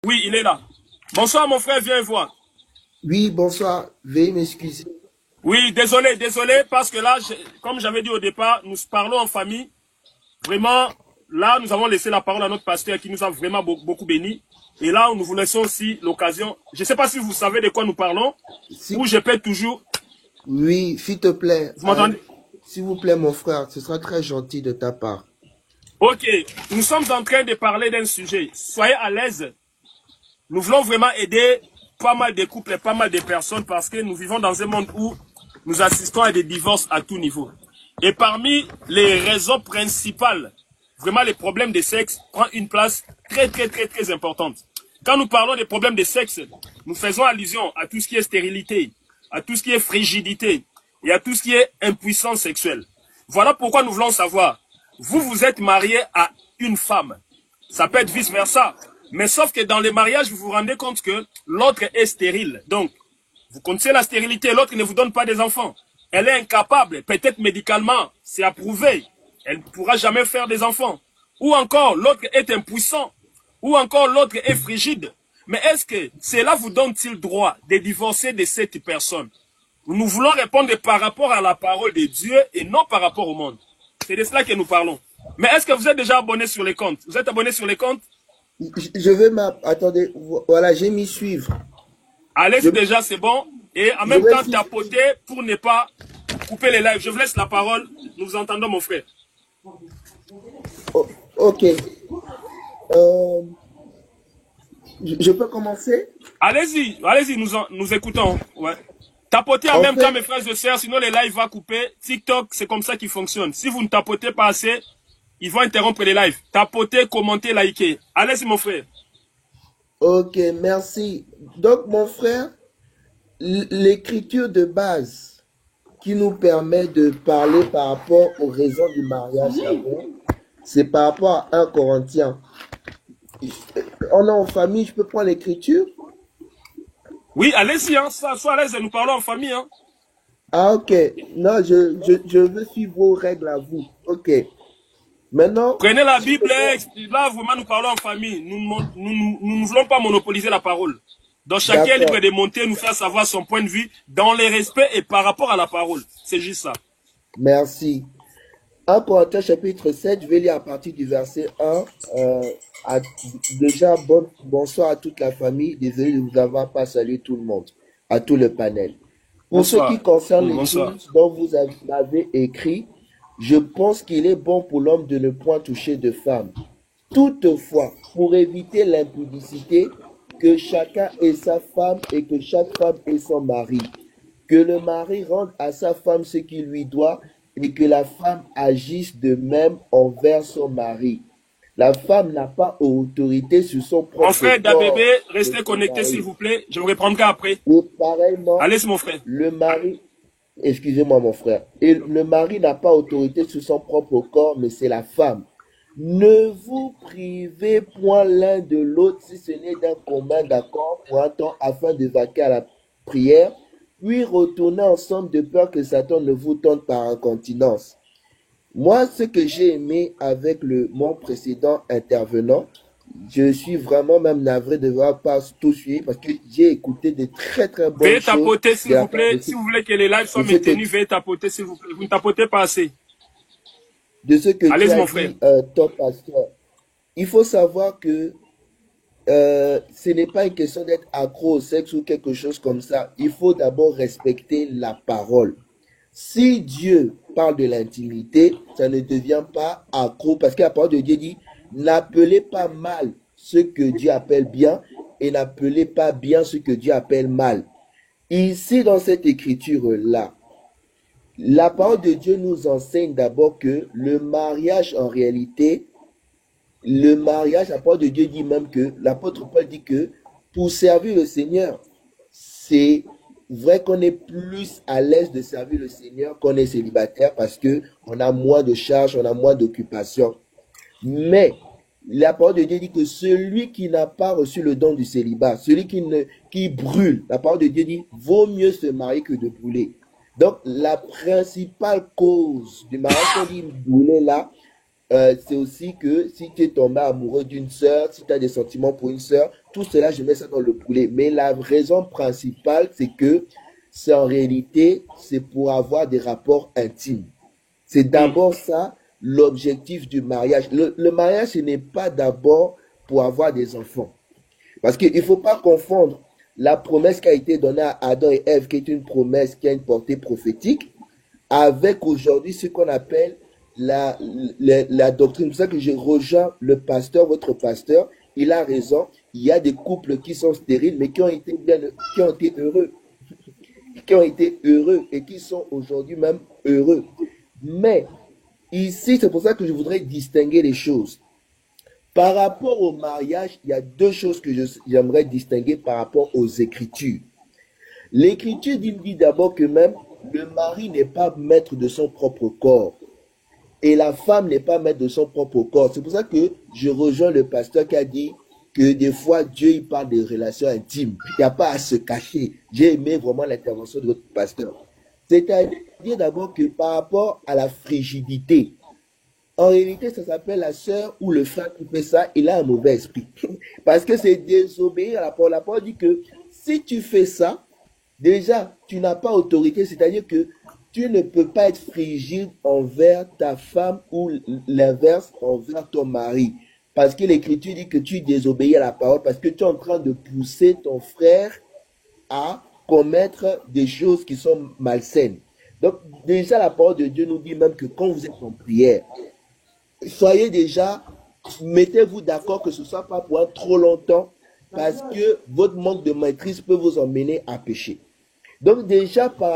Oui, il est là. Bonsoir, mon frère, viens voir. Oui, bonsoir. Veuillez m'excuser. Oui, désolé, parce que là, comme j'avais dit au départ, nous parlons en famille. Vraiment, là, nous avons laissé la parole à notre pasteur qui nous a vraiment beaucoup bénis. Et là, nous vous laissons aussi l'occasion. Je ne sais pas si vous savez de quoi nous parlons, Si, ou je peux toujours. oui, s'il te plaît, Vous m'entendez? s'il vous plaît, mon frère, ce sera très gentil de ta part. Ok, nous sommes en train de parler d'un sujet. Soyez à l'aise. Nous voulons vraiment aider pas mal de couples et pas mal de personnes parce que nous vivons dans un monde où nous assistons à des divorces à tout niveau. Et parmi les raisons principales, vraiment les problèmes de sexe prennent une place très importante. Quand nous parlons des problèmes de sexe, nous faisons allusion à tout ce qui est stérilité, à tout ce qui est frigidité et à tout ce qui est impuissance sexuelle. Voilà pourquoi nous voulons savoir, vous êtes marié à une femme. Ça peut être vice versa. Mais sauf que dans les mariages, vous vous rendez compte que l'autre est stérile. Donc, vous connaissez la stérilité, l'autre ne vous donne pas des enfants. Elle est incapable, peut-être médicalement, c'est approuvé. Elle ne pourra jamais faire des enfants. Ou encore, l'autre est impuissant. Ou encore, l'autre est frigide. Mais est-ce que cela vous donne-t-il droit de divorcer de cette personne? Nous voulons répondre par rapport à la parole de Dieu et non par rapport au monde. C'est de cela que nous parlons. Mais est-ce que vous êtes déjà abonné sur les comptes? Vous êtes abonné sur les comptes? Je vais attendez, voilà, j'ai mis suivre. Allez-y Je, déjà, c'est bon. Et en je même vais temps, suivre. tapoter pour ne pas couper les lives. Je vous laisse la parole. Nous vous entendons, mon frère. Oh, ok. Euh, je peux commencer? Allez-y, nous écoutons. Ouais. Tapotez en En même temps, fait, mes frères et sœurs, sinon les lives vont couper. TikTok, c'est comme ça qu'il fonctionne. Si vous ne tapotez pas assez, ils vont interrompre les lives. Tapotez, commentez, likez. Allez-y, mon frère. ok, merci. Donc, mon frère, l'écriture de base qui nous permet de parler par rapport aux raisons du mariage, c'est par rapport à 1 Corinthiens. On est en famille, je peux prendre l'écriture? Oui, allez-y, hein. Sois à l'aise, nous parlons en famille, hein. Ah, ok. Non, je veux suivre vos règles à vous. Ok. Maintenant, Prenez la s'il te Bible, plaît. là, vraiment, nous parlons en famille. Nous ne voulons pas monopoliser la parole. Donc, chacun est libre D'accord. de monter, nous faire savoir son point de vue dans les respects et par rapport à la parole. C'est juste ça. Merci. 1 Corinthiens chapitre 7, je vais lire à partir du verset 1. À- déjà, bonsoir à toute la famille. Désolé de vous avoir pas salué tout le monde, à tout le panel. Pour ce qui Bonsoir. concerne les Bonsoir. choses dont vous m'avez écrit, je pense qu'il est bon pour l'homme de ne point toucher de femme. Toutefois, pour éviter l'impudicité, que chacun ait sa femme et que chaque femme ait son mari. Que le mari rende à sa femme ce qu'il lui doit et que la femme agisse de même envers son mari. La femme n'a pas autorité sur son Mon propre frère corps Dabébé, de restez son connecté, s'il mari. vous plaît. Je vous reprendrai après. Et pareillement, Allez, mon frère. le mari, excusez-moi mon frère, et le mari n'a pas autorité sur son propre corps, mais c'est la femme. Ne vous privez point l'un de l'autre si ce n'est d'un commun d'accord pour un temps afin de vaquer à la prière, puis retourner ensemble de peur que Satan ne vous tente par incontinence. Moi, ce que j'ai aimé avec mon précédent intervenant, je suis vraiment même navré de ne pas tout suivre parce que j'ai écouté de très bonnes Veuillez choses tapoter, de s'il la vous part plaît. Si vous voulez que les lives soient de ce que, maintenus, veuillez tapoter, s'il vous plaît. Vous ne tapotez pas assez. de ce que tu Allez-y, as mon frère. dit, top pasteur. Il faut savoir que ce n'est pas une question d'être accro au sexe ou quelque chose comme ça. Il faut d'abord respecter la parole. Si Dieu parle de l'intimité, ça ne devient pas accro parce que la parole de Dieu dit, n'appelez pas mal ce que Dieu appelle bien et n'appelez pas bien ce que Dieu appelle mal. Ici, dans cette écriture-là, la parole de Dieu nous enseigne d'abord que le mariage, en réalité, le mariage, la parole de Dieu dit même que, l'apôtre Paul dit que pour servir le Seigneur, c'est vrai qu'on est plus à l'aise de servir le Seigneur qu'on est célibataire parce que on a moins de charges, on a moins d'occupations. Mais la parole de Dieu dit que celui qui n'a pas reçu le don du célibat, celui qui brûle, la parole de Dieu dit, vaut mieux se marier que de brûler. Donc, la principale cause du mariage qu'on dit brûler là, c'est aussi que si tu es tombé amoureux d'une sœur, si tu as des sentiments pour une sœur, tout cela, je mets ça dans le poulet. Mais la raison principale, c'est que c'est en réalité, c'est pour avoir des rapports intimes. C'est Hmm. d'abord ça l'objectif du mariage. Le mariage, ce n'est pas d'abord pour avoir des enfants. Parce qu'il ne faut pas confondre la promesse qui a été donnée à Adam et Ève, qui est une promesse qui a une portée prophétique, avec aujourd'hui ce qu'on appelle la doctrine. C'est pour ça que je rejoins le pasteur, votre pasteur. Il a raison. Il y a des couples qui sont stériles, mais qui ont été bien, qui ont été heureux, qui ont été heureux et qui sont aujourd'hui même heureux. Mais ici, c'est pour ça que je voudrais distinguer les choses. Par rapport au mariage, il y a deux choses que j'aimerais distinguer par rapport aux Écritures. L'Écriture dit d'abord que même le mari n'est pas maître de son propre corps et la femme n'est pas maître de son propre corps. C'est pour ça que je rejoins le pasteur qui a dit que des fois Dieu il parle des relations intimes. Il n'y a pas à se cacher. J'ai aimé vraiment l'intervention de votre pasteur. C'est-à-dire d'abord que par rapport à la frigidité, en réalité, ça s'appelle la sœur ou le frère qui fait ça, il a un mauvais esprit. Parce que c'est désobéir à la parole. La parole dit que si tu fais ça, déjà, tu n'as pas autorité, c'est-à-dire que tu ne peux pas être frigide envers ta femme ou l'inverse envers ton mari. Parce que l'Écriture dit que tu désobéis à la parole parce que tu es en train de pousser ton frère à commettre des choses qui sont malsaines. Donc, déjà, la parole de Dieu nous dit même que quand vous êtes en prière, soyez déjà, mettez-vous d'accord que ce ne soit pas pour un trop longtemps parce que votre manque de maîtrise peut vous emmener à pécher. Donc déjà, par